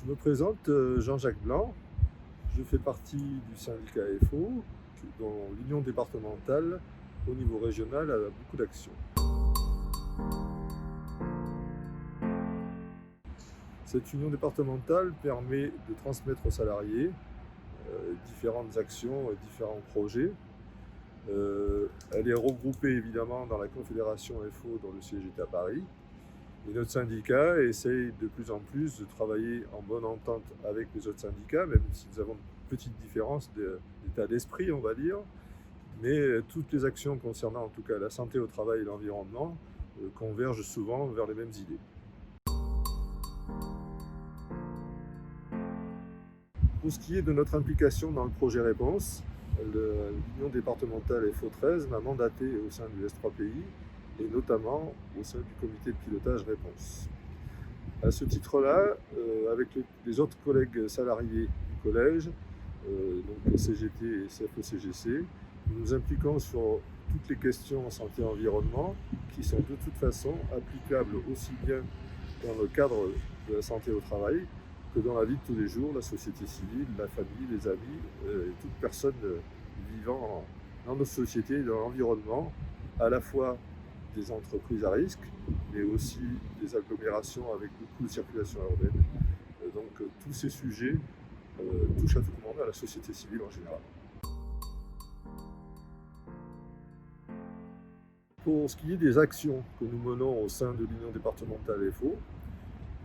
Je me présente, Jean-Jacques Blanc. Je fais partie du syndicat FO, dont l'union départementale au niveau régional a beaucoup d'actions. Cette union départementale permet de transmettre aux salariés différentes actions et différents projets. Elle est regroupée évidemment dans la Confédération FO dont le siège est à Paris. Et notre syndicat essaye de plus en plus de travailler en bonne entente avec les autres syndicats, même si nous avons une petite différence d'état d'esprit, on va dire. Mais toutes les actions concernant en tout cas la santé au travail et l'environnement convergent souvent vers les mêmes idées. Pour ce qui est de notre implication dans le projet Réponse, l'Union départementale FO13 m'a mandaté au sein du S3PI et notamment au sein du comité de pilotage Réponse. À ce titre-là, avec les autres collègues salariés du collège, donc CGT et CFE-CGC, nous nous impliquons sur toutes les questions en santé et environnement qui sont de toute façon applicables aussi bien dans le cadre de la santé au travail que dans la vie de tous les jours, la société civile, la famille, les amis et toute personne vivant dans notre société et dans l'environnement, à la fois des entreprises à risque, mais aussi des agglomérations avec beaucoup de circulation urbaine. Donc tous ces sujets touchent à tout le monde, à la société civile en général. Pour ce qui est des actions que nous menons au sein de l'Union départementale FO,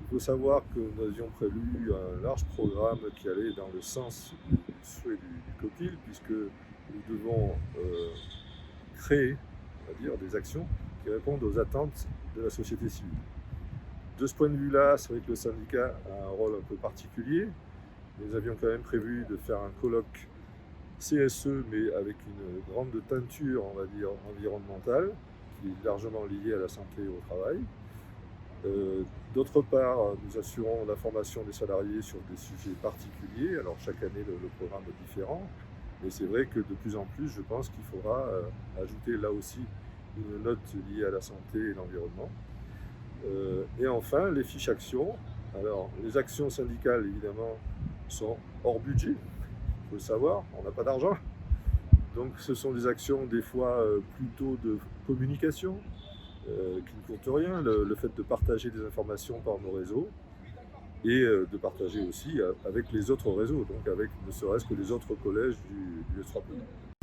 il faut savoir que nous avions prévu un large programme qui allait dans le sens du souhait du COPIL, puisque nous devons créer, on va dire, des actions qui répondent aux attentes de la société civile. De ce point de vue-là, c'est vrai que le syndicat a un rôle un peu particulier. Nous avions quand même prévu de faire un colloque CSE, mais avec une grande teinture, on va dire, environnementale, qui est largement liée à la santé et au travail. D'autre part, nous assurons la formation des salariés sur des sujets particuliers. Alors chaque année, le programme est différent. Mais c'est vrai que de plus en plus, je pense qu'il faudra ajouter là aussi une note liée à la santé et l'environnement. Et enfin, les fiches actions. Alors, les actions syndicales, évidemment, sont hors budget. Il faut le savoir, on n'a pas d'argent. Donc ce sont des actions des fois plutôt de communication, qui ne coûtent rien. Le fait de partager des informations par nos réseaux et de partager aussi avec les autres réseaux, donc avec ne serait-ce que les autres collèges du S3PI.